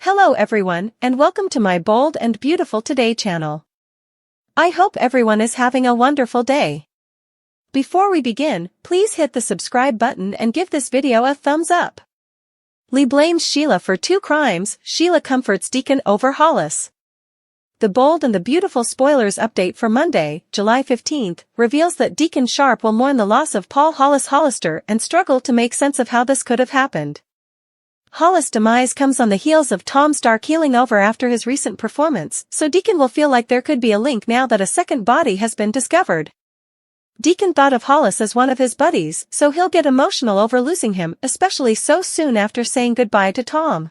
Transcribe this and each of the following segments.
Hello everyone, and welcome to my Bold and Beautiful Today channel. I hope everyone is having a wonderful day. Before we begin, please hit the subscribe button and give this video a thumbs up. Lee blames Sheila for 2 crimes, Sheila comforts Deacon over Hollis. The Bold and the Beautiful spoilers update for Monday, July 15th, reveals that Deacon Sharp will mourn the loss of Paul Hollis Hollister and struggle to make sense of how this could have happened. Hollis' demise comes on the heels of Tom Star keeling over after his recent performance, so Deacon will feel like there could be a link now that a second body has been discovered. Deacon thought of Hollis as one of his buddies, so he'll get emotional over losing him, especially so soon after saying goodbye to Tom.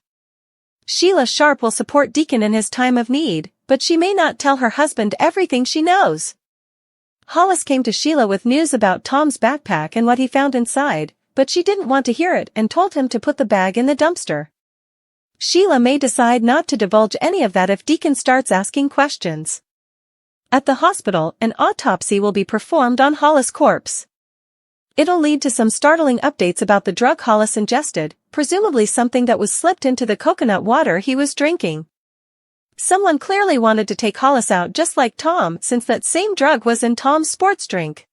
Sheila Sharp will support Deacon in his time of need, but she may not tell her husband everything she knows. Hollis came to Sheila with news about Tom's backpack and what he found inside, but she didn't want to hear it and told him to put the bag in the dumpster. Sheila may decide not to divulge any of that if Deacon starts asking questions. At the hospital, an autopsy will be performed on Hollis' corpse. It'll lead to some startling updates about the drug Hollis ingested, presumably something that was slipped into the coconut water he was drinking. Someone clearly wanted to take Hollis out just like Tom, since that same drug was in Tom's sports drink.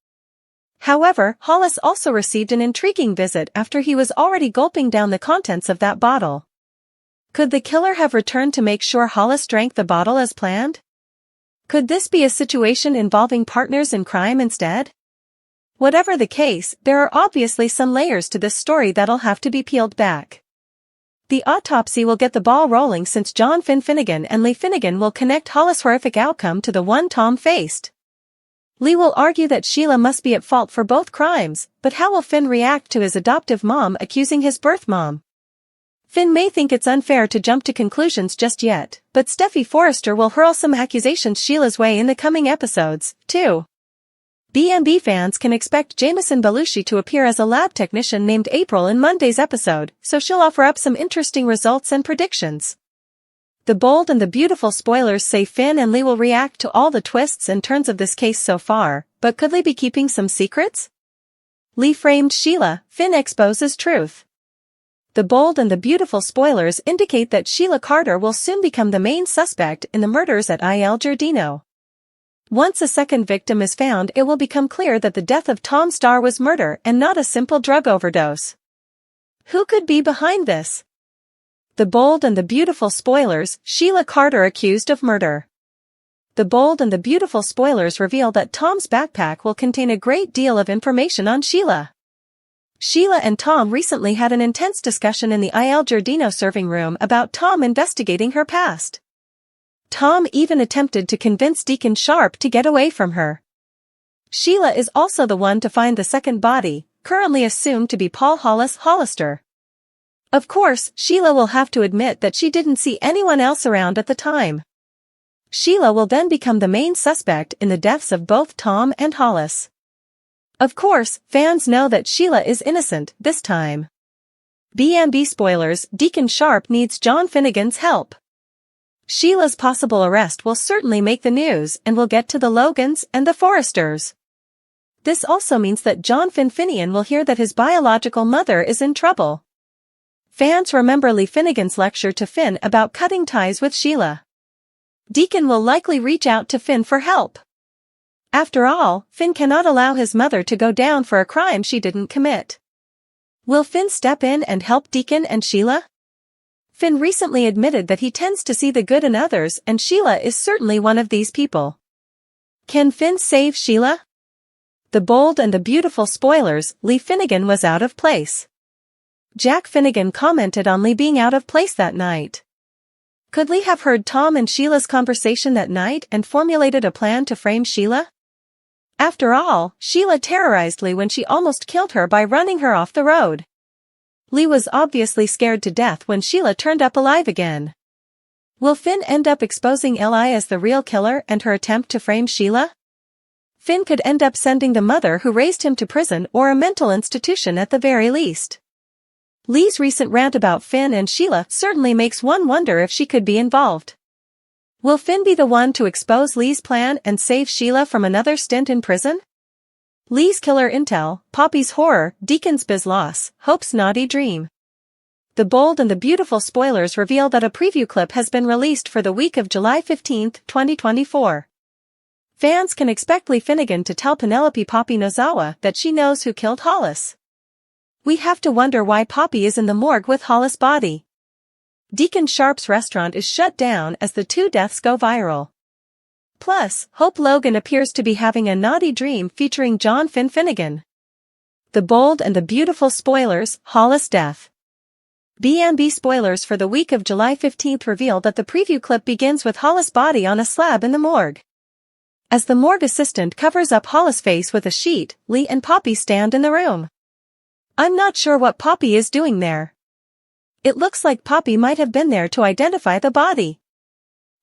However, Hollis also received an intriguing visit after he was already gulping down the contents of that bottle. Could the killer have returned to make sure Hollis drank the bottle as planned? Could this be a situation involving partners in crime instead? Whatever the case, there are obviously some layers to this story that'll have to be peeled back. The autopsy will get the ball rolling since John Finnegan and Lee Finnegan will connect Hollis' horrific outcome to the one Tom faced. Lee will argue that Sheila must be at fault for both crimes, but how will Finn react to his adoptive mom accusing his birth mom? Finn may think it's unfair to jump to conclusions just yet, but Steffi Forrester will hurl some accusations Sheila's way in the coming episodes, too. B&B fans can expect Jameson Belushi to appear as a lab technician named April in Monday's episode, so she'll offer up some interesting results and predictions. The Bold and the Beautiful spoilers say Finn and Lee will react to all the twists and turns of this case so far, but could Lee be keeping some secrets? Lee framed Sheila, Finn exposes truth. The Bold and the Beautiful spoilers indicate that Sheila Carter will soon become the main suspect in the murders at Il Giardino. Once a second victim is found, it will become clear that the death of Tom Star was murder and not a simple drug overdose. Who could be behind this? The Bold and the Beautiful spoilers, Sheila Carter accused of murder. The Bold and the Beautiful spoilers reveal that Tom's backpack will contain a great deal of information on Sheila. Sheila and Tom recently had an intense discussion in the Il Giardino serving room about Tom investigating her past. Tom even attempted to convince Deacon Sharp to get away from her. Sheila is also the one to find the second body, currently assumed to be Paul Hollis Hollister. Of course, Sheila will have to admit that she didn't see anyone else around at the time. Sheila will then become the main suspect in the deaths of both Tom and Hollis. Of course, fans know that Sheila is innocent this time. B&B spoilers, Deacon Sharp needs John Finnegan's help. Sheila's possible arrest will certainly make the news and will get to the Logans and the Forresters. This also means that John Finnegan will hear that his biological mother is in trouble. Fans remember Lee Finnegan's lecture to Finn about cutting ties with Sheila. Deacon will likely reach out to Finn for help. After all, Finn cannot allow his mother to go down for a crime she didn't commit. Will Finn step in and help Deacon and Sheila? Finn recently admitted that he tends to see the good in others, and Sheila is certainly one of these people. Can Finn save Sheila? The Bold and the Beautiful spoilers, Lee Finnegan was out of place. Jack Finnegan commented on Lee being out of place that night. Could Lee have heard Tom and Sheila's conversation that night and formulated a plan to frame Sheila? After all, Sheila terrorized Lee when she almost killed her by running her off the road. Lee was obviously scared to death when Sheila turned up alive again. Will Finn end up exposing Eli as the real killer and her attempt to frame Sheila? Finn could end up sending the mother who raised him to prison or a mental institution at the very least. Lee's recent rant about Finn and Sheila certainly makes one wonder if she could be involved. Will Finn be the one to expose Lee's plan and save Sheila from another stint in prison? Lee's killer intel, Poppy's horror, Deacon's biz loss, Hope's naughty dream. The bold and the beautiful spoilers reveal that a preview clip has been released for the week of July 15, 2024. Fans can expect Lee Finnegan to tell Penelope Poppy Nozawa that she knows who killed Hollis. We have to wonder why Poppy is in the morgue with Hollis' body. Deacon Sharp's restaurant is shut down as the two deaths go viral. Plus, Hope Logan appears to be having a naughty dream featuring John Finnegan. The bold and the beautiful spoilers, Hollis' death. B&B spoilers for the week of July 15 reveal that the preview clip begins with Hollis' body on a slab in the morgue. As the morgue assistant covers up Hollis' face with a sheet, Lee and Poppy stand in the room. I'm not sure what Poppy is doing there. It looks like Poppy might have been there to identify the body.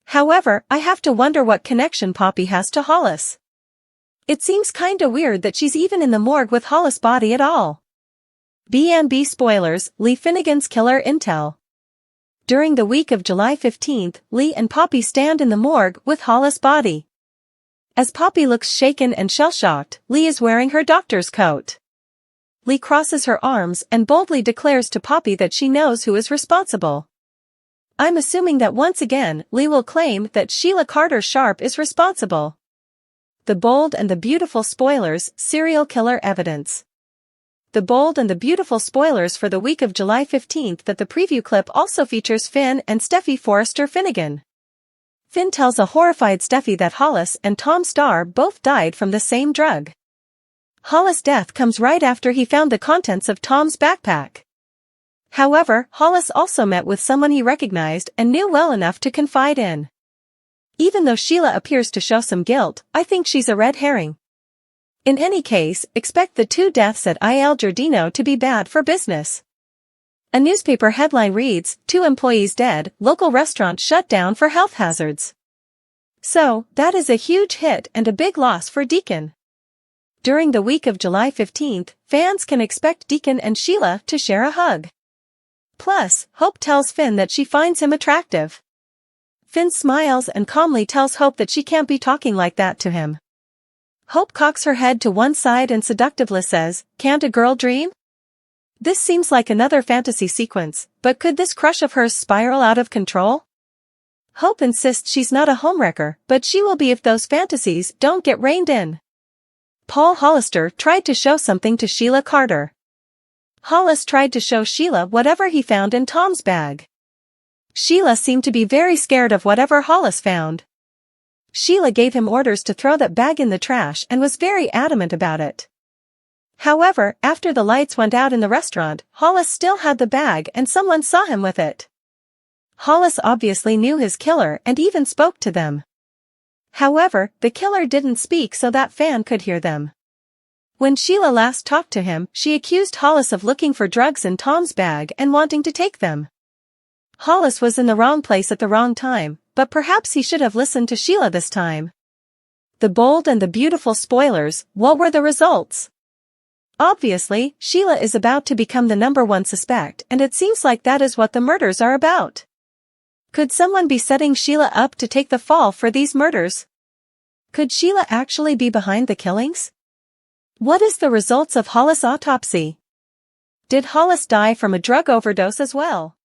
However, I have to wonder what connection Poppy has to Hollis. It seems kinda weird that she's even in the morgue with Hollis' body at all. B&B spoilers, Lee Finnegan's killer intel. During the week of July 15, Lee and Poppy stand in the morgue with Hollis' body. As Poppy looks shaken and shell-shocked, Lee is wearing her doctor's coat. Lee crosses her arms and boldly declares to Poppy that she knows who is responsible. I'm assuming that once again, Lee will claim that Sheila Carter Sharp is responsible. The bold and the beautiful spoilers, serial killer evidence. The bold and the beautiful spoilers for the week of July 15 that the preview clip also features Finn and Steffi Forrester Finnegan. Finn tells a horrified Steffi that Hollis and Tom Starr both died from the same drug. Hollis' death comes right after he found the contents of Tom's backpack. However, Hollis also met with someone he recognized and knew well enough to confide in. Even though Sheila appears to show some guilt, I think she's a red herring. In any case, expect the two deaths at Il Giardino to be bad for business. A newspaper headline reads, 2 employees dead, local restaurant shut down for health hazards. So, that is a huge hit and a big loss for Deacon. During the week of July 15, fans can expect Deacon and Sheila to share a hug. Plus, Hope tells Finn that she finds him attractive. Finn smiles and calmly tells Hope that she can't be talking like that to him. Hope cocks her head to one side and seductively says, "Can't a girl dream?" This seems like another fantasy sequence, but could this crush of hers spiral out of control? Hope insists she's not a homewrecker, but she will be if those fantasies don't get reined in. Paul Hollister tried to show something to Sheila Carter. Hollis tried to show Sheila whatever he found in Tom's bag. Sheila seemed to be very scared of whatever Hollis found. Sheila gave him orders to throw that bag in the trash and was very adamant about it. However, after the lights went out in the restaurant, Hollis still had the bag and someone saw him with it. Hollis obviously knew his killer and even spoke to them. However, the killer didn't speak so that fan could hear them. When Sheila last talked to him, she accused Hollis of looking for drugs in Tom's bag and wanting to take them. Hollis was in the wrong place at the wrong time, but perhaps he should have listened to Sheila this time. The bold and the beautiful spoilers, what were the results? Obviously, Sheila is about to become the #1 suspect, and it seems like that is what the murders are about. Could someone be setting Sheila up to take the fall for these murders? Could Sheila actually be behind the killings? What is the results of Hollis' autopsy? Did Hollis die from a drug overdose as well?